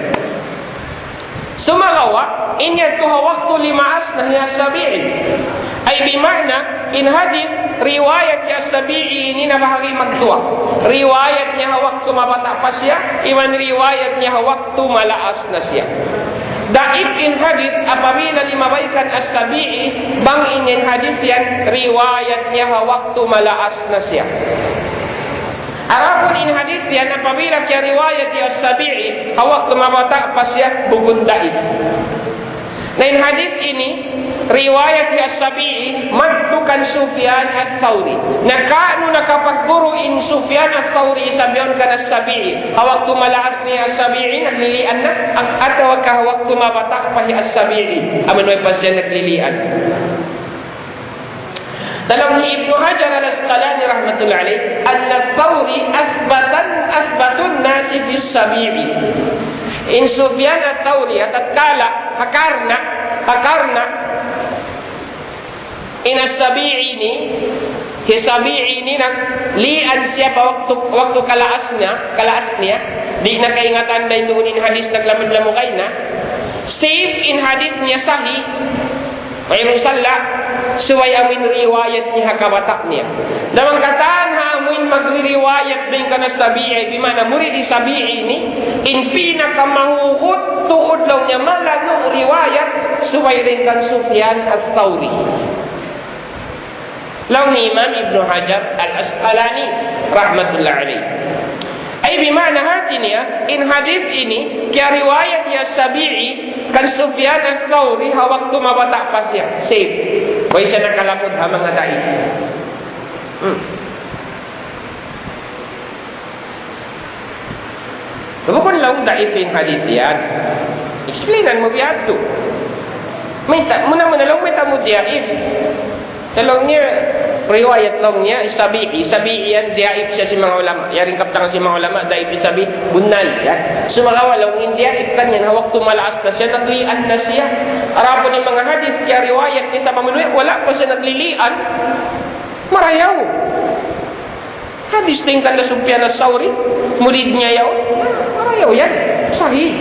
Sumagawa inya tu hawak tu limaas na niya As-Sabi'i. Ay bimakna in hadith riwayat ya As-Sabi'i ini na bahagi magdua. Riwayat niya waktu mabata pa siya, iwan riwayat niya waktu malaas na siya. Daib in hadith apabila limabaikan As-Sabi'i bang in hadith yan riwayat niya waktu malaas na siya. Arapun in hadith yan apabila kaya riwayat ya As-Sabi'i waktu mabata pa siya bugun daib. Na in hadith ini riwayat As-Sabi'i maddukan Sufyan Ats-Tsauri. Nakano nakapagguru in Sufyan Ats-Tsauri sabiyon kan As-Sabi'i. Hawaktu malaas ni As-Sabi'i naglilian na at hawaktu mabata pa hi As-Sabi'i. Aman may pasya naglilian. Dalam Ibnu Hajar Al-Asqalani rahmatullahi alaih, Ats-Tsauri asbatun nasi fi As-Sabi'i. In Sufyan Ats-Tsauri tatkala hakarna in As-Sabi'i ini As-Sabi'i ini naglian siya pa waktu kalaas niya di na kaingatan dahil doon in hadis naglamad-lamukay na save in hadis niya sahih mayroong sala suway amin riwayat niya hakabatak niya namang kataan ha amin magriwayat din ka na Sabi'i di mana murid di Sabi'i ini in pinakamahuhut tuod lang niya malanong riwayat suway rin kan Sufyan Ats-Tsauri. Law ni Imam Ibnu Hajar Al-Asqalani rahmatullah alaih. Ay bimana hati niya in hadith ini kaya riwayat ya Sabi'i kan Sufyan Ats-Tsauri hawak tumabata pa siya. Save. Way siya nakalamod ha mga daig. Bukod lang daig in hadith yan. Explainan mo biyad to. Muna lang may tamo diaif. Talong niya, riwayat lang niya, Sabi'i yan, diaif siya si mga ulama. Yaring kaptangan si mga ulama, daif Sabi'i, bunal. Yan. Sumakawa lang, yung diaif kanyan, hawak tumalaas na siya, naglian na siya. Arapon yung mga hadith, kaya riwayat niya sa pamanuwi, wala pa siya naglilian. Marayaw. Hadith din ka na Sufyan Ats-Tsauri, murid niya yaw. Marayaw yan, sahih.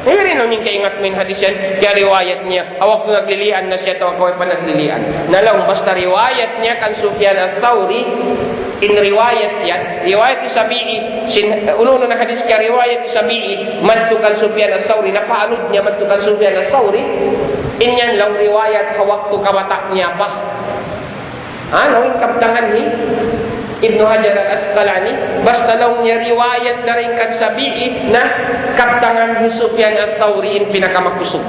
Mayroon namin kaingat mo yung hadis yan, kaya riwayat niya, awak na naglilian na siya, tawag ko pa naglilian. Nalang, basta riwayat niya kan Sufyan Ats-Tsauri, in riwayat yan, riwayat Sabi'i, uno na hadis kaya riwayat Sabi'i, madtukan Sufyan Ats-Tsauri, napaanod niya madtukan Sufyan Ats-Tsauri, inyan lang riwayat, hawak to kawatak niya pa. Nawing kaptangan ni Ibnu Hajar Al-Asqalani, basta lang niya riwayat na rin kan Sabi'i na kaptangan ni Sufyan Ats-Tsauri in pinakamakusog.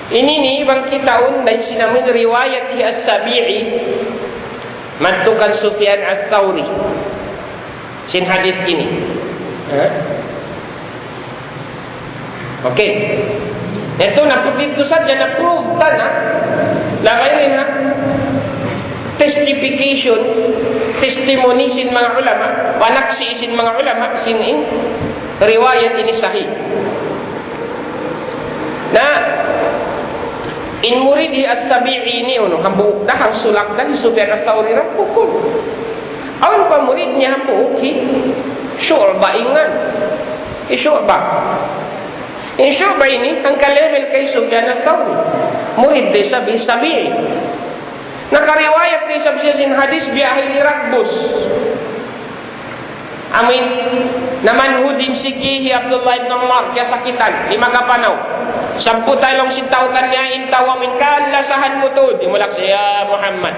Ini ni bang kitaun dan sinamin riwayat ki As-Sabi'i madtukan Sufyan Ats-Tsauri. Sin hadith ini. Okey. Ito na dito saja na prove na la ghairiha testification, testimoni sin mga ulama, wanaksi sin mga ulama sin in riwayat ini sahih. Na in muridi as-Sabi'i ni hambu dah sulak dan Sufyan ats-Tsauri rapukul. Awan pa muridnya hambu Syu'bah ingat. Syu'bah. Syu'bah ini ang ka-level kay Sufyan ats-Tsauri. Murid di Sabi'i. Nakariwayat di sin hadis biyahe ni Rakbus. Amin. Naman hudin sikihi Abdullah ibn Umar kaya sakitan 5 kapanaw. 10 talong sintautan niya intawa min kalasahan mo to. Di mulak siya Muhammad.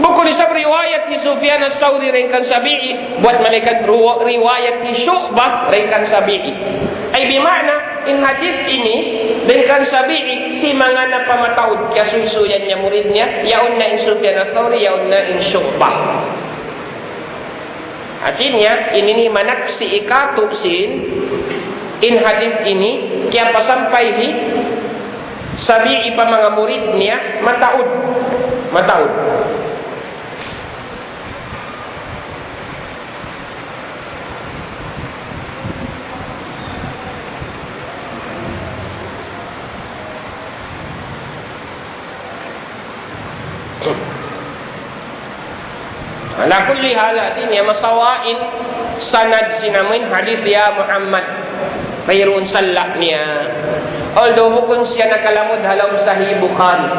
Bukod sa riwayat ni Sufyan ats-Tsauri ringkan Sabi'i, buat malaikat riwayat ni Syu'bah ringkan Sabi'i. Ay bimakna in hadis ini ringkan Sabi'i si mga napamataud kasusuyan niya muridnya yaun na in Sufyan ats-Tsauri yaun na in Syu'bah. Artinya ini ni manaksi ikatupsin in hadis ini kaya pasampai hi Sabi'i pa mga muridnya mataud. Ala kulli hal artinya masawain sanad sinamin hadis ya Muhammad mayroon salak niya. Although bukun siya nakalamod halam Sahih Bukhari.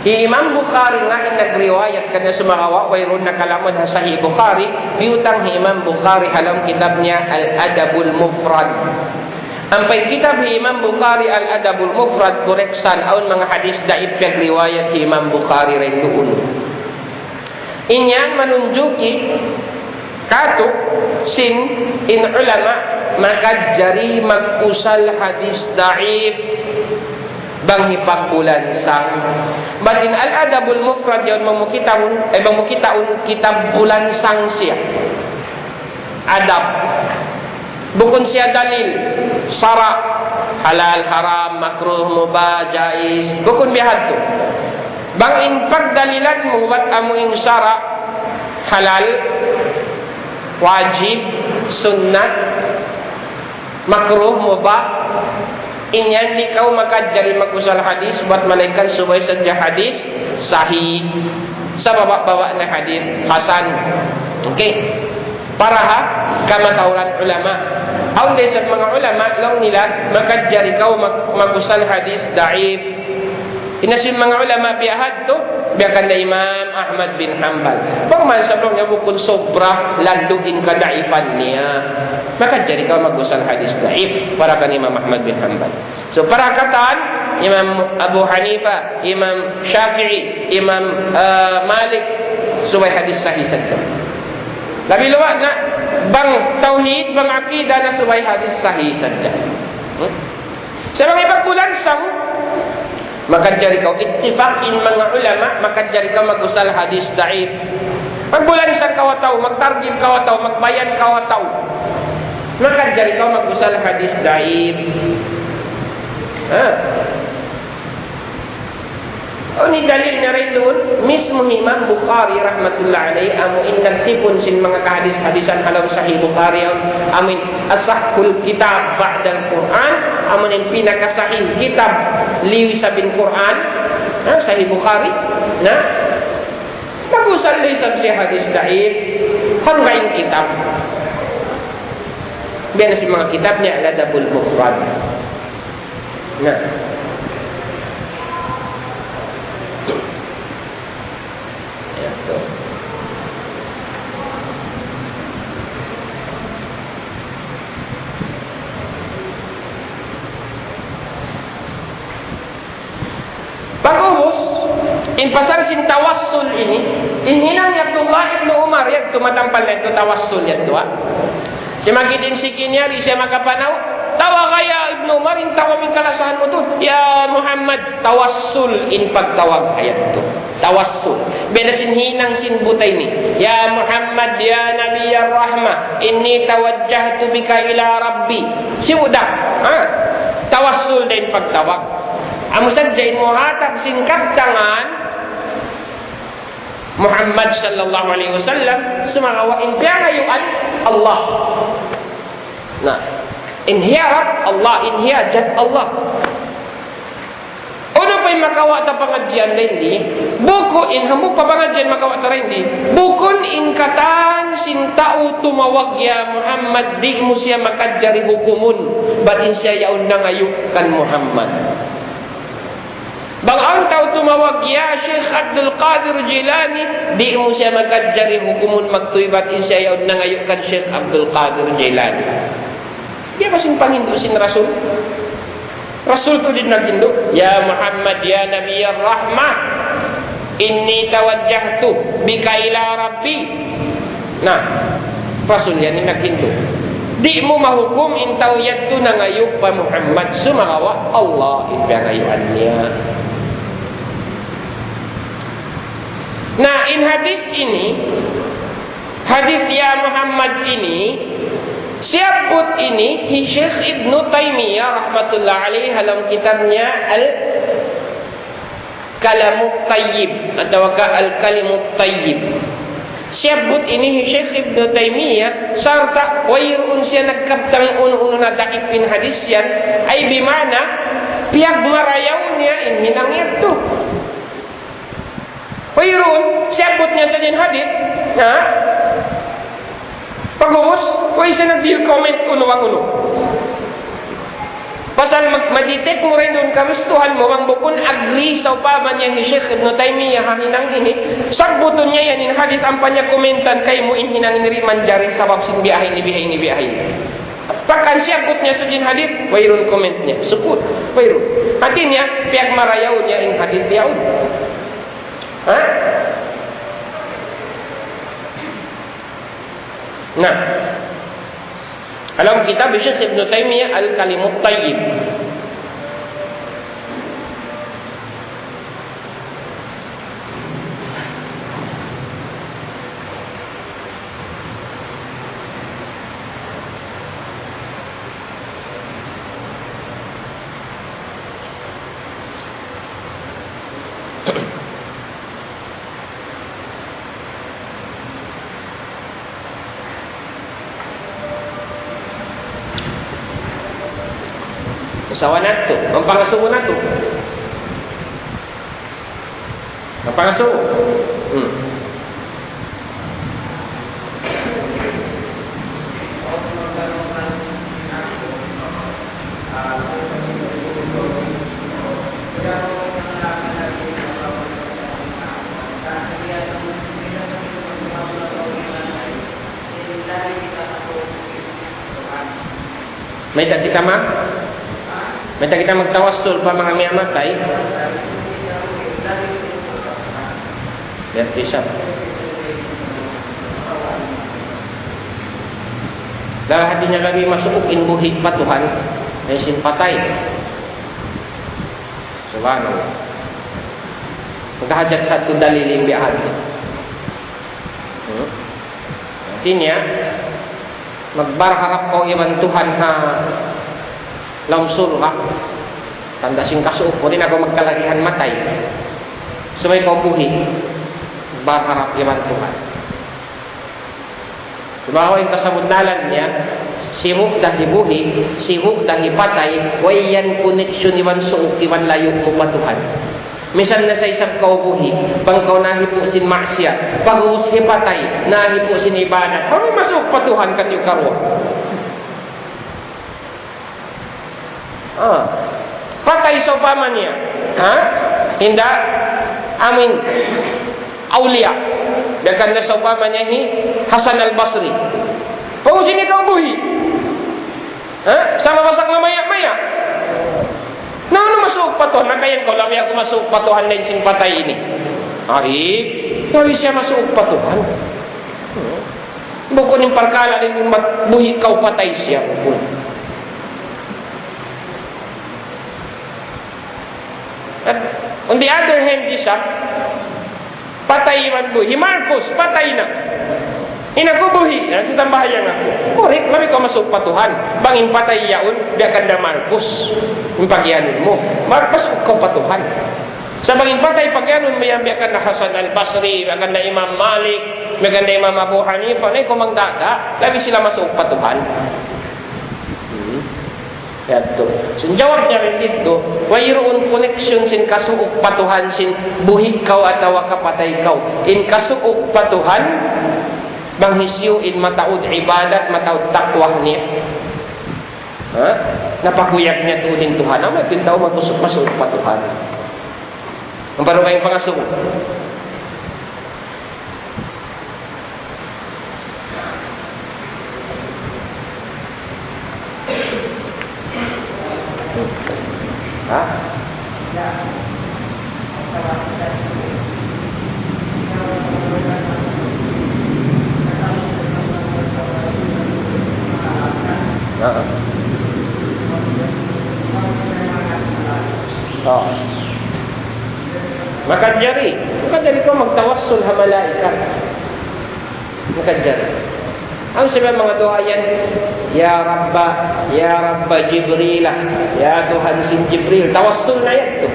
Imam Bukhari nga nagriwayat kana sumakawa mayroon nakalamod ha Sahih Bukhari biutang Imam Bukhari halam kitab niya Al-Adabul Mufrad. Ampay kitab Imam Bukhari Al-Adabul Mufrad koreksan aun mga hadis daib kag riwayat Imam Bukhari rin doon. Inyan menunjuki katuk sin in ulama makajari magkusal hadis daif bang hipagbulan sang batin al-adabul mufrad yon mamukitaun kitab bulan sang siya adab bukun siya dalil sara halal haram makruh mubah jaiz bukun bihad tu bang in pagdalilan mo wat amo in syara halal wajib sunnah makruh mubah inyan di kau makajari makusal hadis buat malaikat subay saja hadis sahih sa bawa na hadis hasan. Okay, paraha kamatauran ulama aun sa mga ulama law nila makajari kau makusal hadis daif. Inasin mga ulama biyahad to, biyakan na Imam Ahmad bin Hanbal. Pagman sa niya bukod sobra, landuin kadaifan niya. Maka jadi kau magusal hadis daif para kan Imam Ahmad bin Hanbal. So para kataan, Imam Abu Hanifa, Imam Syafi'i, Imam Malik, subay hadis sahih saja. Labi luwag na, bang tauhid, bang akidah na subay hadis sahih saja. Sa mga ipagbulan sang, maka jari kau ittifaqin mga ulama maka jari kau magusal hadis daif magbulan sa kawataw magtarjim kawataw magbayan kawataw maka jari kau magusal hadis daif ni dalil na rin doon mismo Imam Bukhari rahmatullah alayhi amu inagtipon sin mga kahadis-hadisan halam Sahih Bukhari amin asahul kitab ba'dal Quran amun yung pinakasahih kitab liwi sa bin Quran Sahih Bukhari na magusal lisab si hadis daif hanggain kitab biar si mga kitabnya Al-Adabul Mufrad na pag-ubos in pasal sin tawassul ini inhinang Abdullah ibn Umar yang tumatampal na ito tawassul yan doa si magidin si kinyari siya makapanaw tawa kaya ibn Umar in tawa min kalasahan mo to ya Muhammad tawassul in pagtawag ayat to tawassul Beda sin hinang sin butay ni. Ya Muhammad ya Nabi ya Rahmah, inni tawajjahtu bika ila Rabbi. Siudak. Tawassul din pagtawag. Amusad din mo hatap sin kaptangan Muhammad sallallahu alaihi wasallam sumagawain piyangayuan Allah. Nah, inhiarat Allah, inhiajat Allah. Ono pa'y makawa ta pangadyan din di, bukuin, hamuk pa pangadyan makawa ta rin di, bukun in katan sintao tumawag ya Muhammad, di mo siya makadjari hukumun, batin siya yaon na ngayuk kan Muhammad. Bang ang tao tumawag ya Sheikh Abdul Qadir Jilani, di mo siya makadjari hukumun magtuybat in siya yaon na ngayuk kan Sheikh Abdul Qadir Jilani. Dia masing pangindo sin Rasul. Rasul tu din nagindo, ya Muhammad ya Nabi ya Rahmah, inni tawajjahtu bika ila Rabbi. Nah, Rasul yan ni nagindo. Di mo mahukum intaw yadto na ngayuk pa Muhammad sumagawa Allah ipangayuan niya. Nah, in hadis ini, hadis ya Muhammad ini, siaput ini Syekh Ibnu Taimiyah rahmatullah alaihi dalam kitabnya Al-Kalamut Tayyib atau Al-Kalimut Tayyib. Siaput ini Syekh Ibnu Taimiyah sarta wairun siya nagkabtang uno-uno na dakipin hadis yan ay bimana piyag marayaw niya inhinang ito. Wairun siaput niya sa din hadis na pag-umus, kung isa nag-deal comment kuno-kuno. Pasal mag-detect mo rin doon, kamustuhan mo, ang bukon agree sa upaman niya ni Sheikh Ibn Taymiyah hahinang ini, sagbuton niya yan, in hadith ang panya komentan, kay mo inhinang ini manjari sabab sin biyahin ni biyahin. Pagkan siyagot niya sa din hadith, wayron comment niya, suput, wayron. Hati niya, piyag marayaw niya in hadith yaw. Ha? Nah, dalam kitab Syekh Ibnu Taimiyah Al-Kalimut Tayyib. Usawa nato, mampangasuo nato. Mampangasuo. May kita Minta kita magtawassul pa mga miyamatay. Lihat kisah. Dahil hatinya lagi masukin buhit pa Tuhan, ay sinpatay. Subhanallah. Magkahajat satu daliling biyahan. Artinya, magbarharap ko iman Tuhan ha langsur ka, tanda sing kasuok mo rin ako magkalagihan matay. Sumay ko buhi, barharap iman Tuhan. Sumawa yung kasabundalan niya, sibuk dahi buhi, sibuk dahi patay, wayan koneksyon iman suok, iman layo mo pa Tuhan. Misan na sa isang kaubuhi, pang kau nahipo sin maksya, pag-uus hipatay, nahipo sin ibadat, kami masuk pa Tuhan kanyo karo. Patay sa upaman niya. Ha? Hinda amin aulia. Dagan na sa upaman niya ni Hasan al-Basri. Pausin ikaw buhi. Ha? Sama basak na maya-maya. Ano masuk patuhan? Nakayan ko lang ako masuk patuhan na yung patay ini. Ari, kaya siya masuk patuhan. Bukod yung parkala din yung buhi kau patay siya. On the other hand, isa, Patay man buhi. Marcos, patay na. Inakubuhi, sa sambahayan ako. Korek, labi ko masuk patuhan. Bangin patay yaon, di akan da Marcos. Yung pagyanon mo. Marcos, ikaw patuhan. Sa bangin patay, pagyanon mo yan, biyakan na Hasan al-Basri, biyakan na Imam Malik, biyakan na Imam Abu Hanifa, na kumang dada, labi sila masuk patuhan. Yato. So, jawab niya rin dito, wayroon connection sin kasuok patuhan sin buhig kau atawa kapatay kau. In kasuok patuhan, banghisyo in mataud ibadat, mataud takwah niya. Ha? Napakuyag niya ito din Tuhan. Ang tintaw magusok-masok patuhan. Ang parang kayong pangasok. Ha? Oh. Makadjari ko magtawassul ha malaikat. Makadjari. Ang sabi mga duhayan, Ya Rabba Jibril, Ya Tuhan sin Jibril. Tawassul na yan.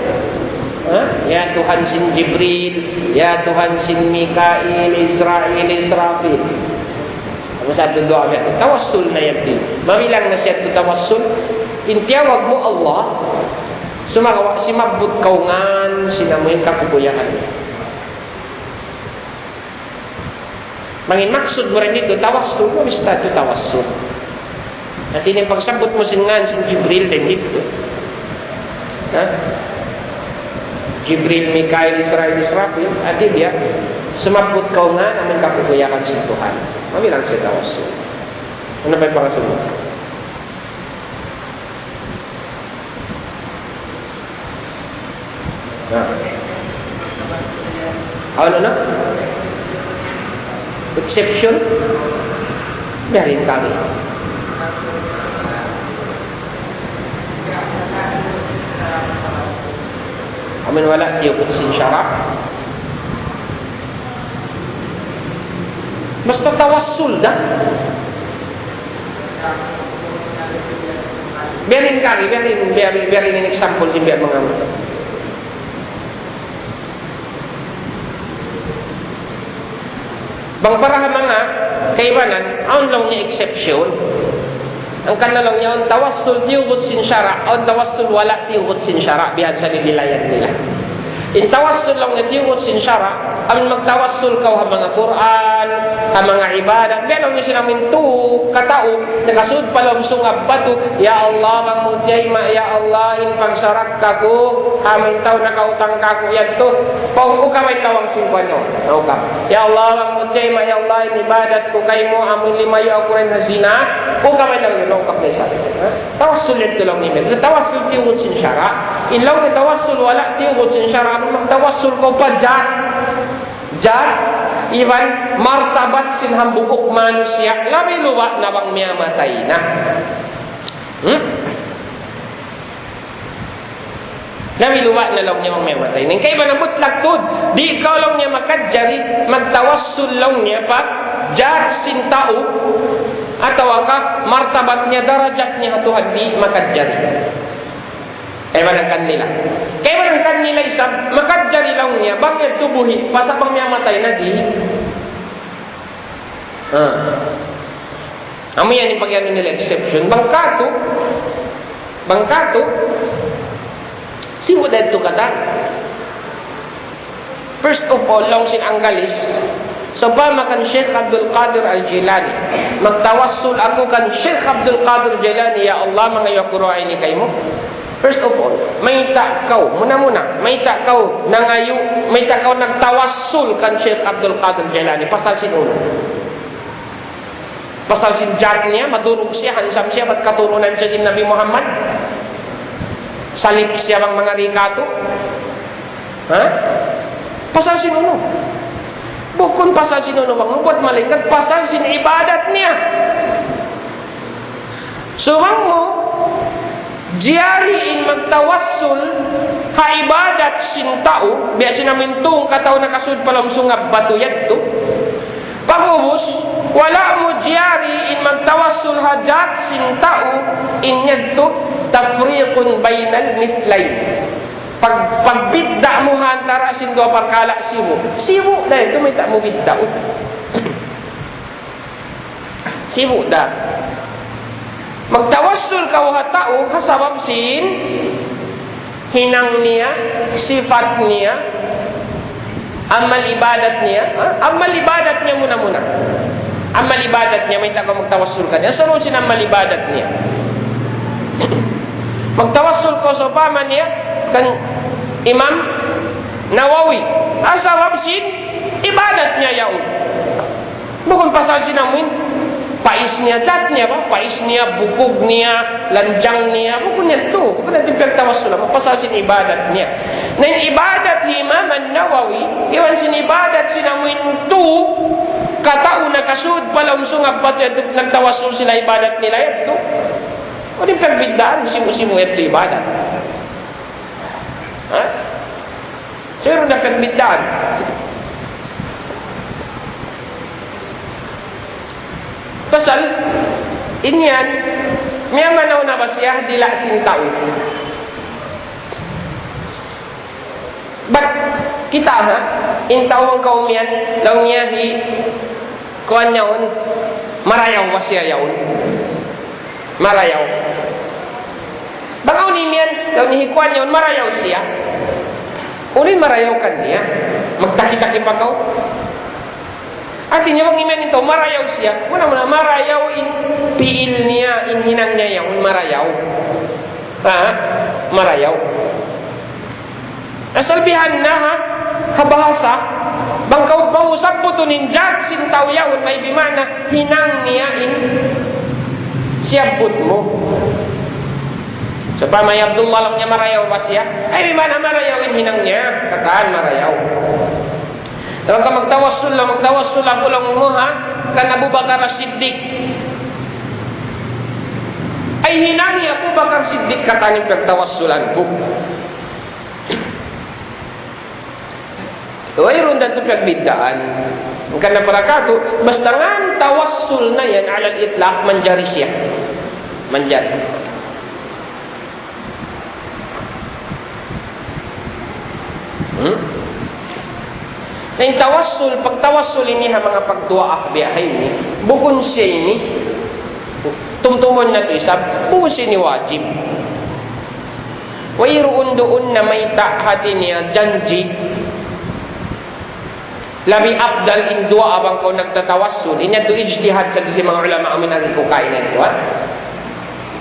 Ya Tuhan sin Jibril, Ya Tuhan sin Mikail, Israfil. Ano sabi doa niya? Tawassul na yan din. Mabilang na siya ito tawassul. Intiyawag mo Allah, sumagawa si magbut kaungan, sinamuhin kapukuyahan. Mangin maksud mo rin dito, tawassul mo, bista ito tawassul. At ini pagsabot mo singan sin Jibril din dito. Ha? Jibril, Mikail, Israfil, adi dia, sumabot kaungan, amin kapukuyahan si Tuhan. Mabilang siya tawassul. Ano ba yung pangasunod? Ano na? Exception? Biarin kami. Amin wala diukot sin syarab. Basta tawassul dah. Biarin kami, biarin ini example di biar mengambil. Bang para mga kaibanan, ang lang niya exception. Ang kanalong niya, ang tawassul tiugot sin syara, ang tawassul wala tiugot sin syara, bihan sa nilayan nila. In tawassul lang niya tiugot sin syara, ang magtawassul kau ha mga Quran, ha mga ibadah, bihan lang niya sila mintu, katao, nakasud palabsong abbatu, Ya Allah, mangmudjay ma, Ya Allah, in pangsarak kako, hamin tao nakautang kako, yan to, pang ukamay tawang simpanyo, ukam. Ya Allah, mangmudjay ma, Ya Allah, in ibadat ko kay mo, amin limayo ako rin hazina, ukamay lang yun, ukap na isa. Tawassul ito lang ni Med. Tawassul tiugot sin syara, in lang ni tawassul wala tiugot sin syara, magtawassul ko pa Jat, iban martabat sin hambukok manusia, labi luwa na bang miyamatay na. Labi luwa na lang niya bang miyamatay na. Kaya ba nabutlaktud? Di ikaw lang niya makadjari, magtawassul lang niya pa, jat sin tao, atau akak martabat niya, darajat niya Tuhan di makadjari. Kaya manangkan nila. Kaya manangkan nila isang makadjari lang niya, bangit tubuhi, pasapang niya matay na di. Amo yan yung pagyan nila exception. Bangkato, siwo dahil ito kata. First of all, lang sin Anggalis, so ba makan Sheikh Abdul Qadir Al-Jilani, magtawassul ako kan Sheikh Abdul Qadir Al-Jilani, Ya Allah, mga yakuruay ni kayo mo. First of all, may kau muna, may kau nangayu, may kau nagtawassul kan Sheikh Abdul Qadir Jilani, pasal sin uno. Pasal sin jat niya, madurog siya, hansam siya, ba't katurunan siya sin Nabi Muhammad? Salip siya bang mga rikato? Ha? Pasal sin uno. Bukun pasal sin uno, bang buat malingkat, pasal sin ibadat niya. So, mo, Jiyari in magtawassul ha ibadat sin tao, biya sinamintong kataw na kasud palam sungab batu yadto. Pagubos, wala mo jiyari in magtawassul hajat sin tao in yadto tafriqun bainal mithlain. Pagbidda mo antara sin dua perkala simu dahil tumita mo bidda. Simu dah. Magtawassul ka wa tao kasabab sin hinang niya, sifat niya, amal ibadat niya. Amal ibadat niya muna. Amal ibadat niya may taga magtawassul ka niya. Sunod sin amal ibadat niya. Magtawassul ko sa paman niya kan Imam Nawawi. Asabab sin ibadat niya yaon. Bukan pasal sinamin pais niya, cat niya ba? Pais niya, bukog niya, lanjang niya, bukan niya ito. Bukan natin pagtawassul lang. Pasal sin ibadat niya. Na yung ibadat ni Imam Nawawi, iwan sin ibadat sinamin ito, katao na kasud pala usungab bato ito nagtawassul sila ibadat nila ito. O di pagbidaan, simu-simu ito ibadat. Ha? Sino na pagbidaan? Pasal, inyan, may manaw na ba siya, dila sin tao. Ba't kita ha? In tawang kaumian, lang niya kuhan yaon, marayaw ba siya yaon? Marayaw. Bagaw ni miyan, lang niya kuhan yaon, marayaw siya. Unin marayaw kan niya. Magtaki-taki pa kau. Artinya mengiman itu marayaw siya. Muna marayaw in piil niya, in hinang niya yung marayaw. Marayaw. Nasalbihan na habahasa. Bangkaw bangusap po to ninjat sintaw yawn may bimana hinang niya in siyabot mo. So may Abdullah lang niya marayaw ba siya? Ay bimana marayaw in hinang niya. Kataan marayaw. Kalau ka magtawassul lang ulang mo kan Abu Bakar As-Siddiq. Ay hinani Abu Bakar Siddiq kataning pagtawassulan ko. Mayroon dito pagbidaan. Ang kana parakato, basta nga tawassul na yan alal itlaq manjari siya. Manjari. Na yung tawassul, pagtawassul ini mga pagdua akbiyahay ni, bukun siya ini, tumtumon na ito isab, bukun siya ni wajib. Wayroon doon na may hati niya, janji, labi abdal in dua abang kau nagtatawassul, inya to ijtihad sa mga ulama amin ang kukain na ito.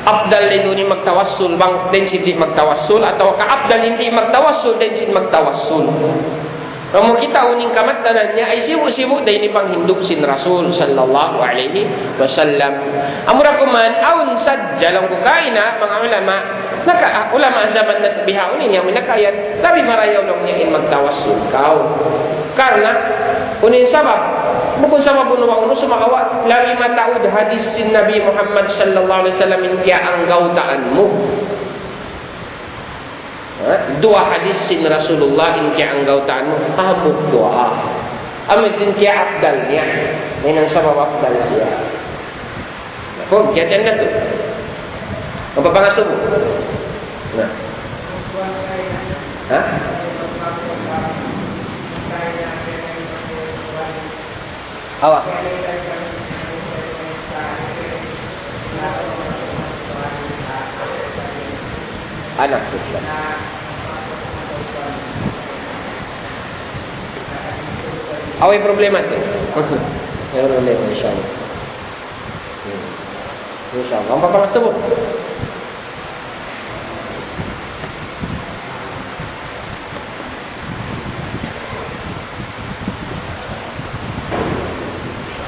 Abdal ito ni magtawassul, bang din hindi magtawassul, atau ka-abdal hindi magtawassul, din hindi magtawassul. Kamu kita uning kamatlanannya ay sibu-sibu day ni panghindup sin Rasul sallallahu alaihi wasallam. Amura kuman aun sadja lang kukaina mga ulama zaman na bihaon niya minakayan tapi marayaw lang niya in magtawassul kau. Karena unin sabab bukun sabab unuwang sumakawa lari mataud hadis sin Nabi Muhammad sallallahu alaihi wasallam in kaya ang gautaanmu. Dua hadis sin Rasulullah in kaya ang gautaan mo habuk doa amit din kaya abdal niya may nang sabab abdal siya kung kaya na to mapapangaso mo awak anak kita. Away problema tu. May problema insyaAllah. InsyaAllah. Ang papangasabot.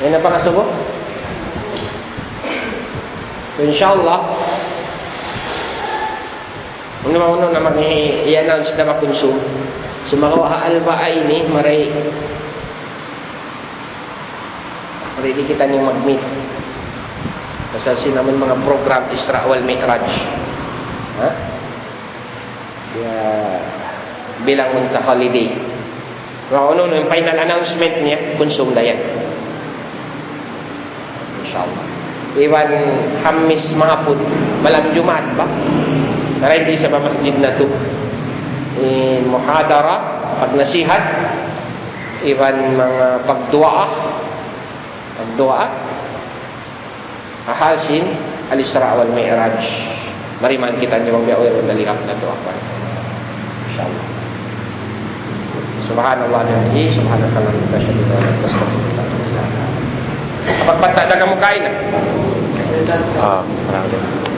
May napangasabot? So insyaAllah Una naman i-announce na makonsum. So makawa alba ay ni maray di kita niyong mag-meet. Kasi naman mga program Isra wal Mi'raj. Ha? Ya, bilang Muntaha holiday. Kalau yung final announcement niya, konsum na yan. Insyaallah. Iwan Hamis mahapon, malam Jumat ba? Naray sa masjid na to. Muhadara, pagnasihat, iwan mga pagduaa, ahalsin, al-Isra wal Mi'raj. Mariman kita niyo magbiawir ng dalihap na to ako. Insyaallah. Subhanallah wa bihamdihi, subhanakallah wa bihamdihi, astaghfirullah. Kapag bata na kamu kain na? Marami.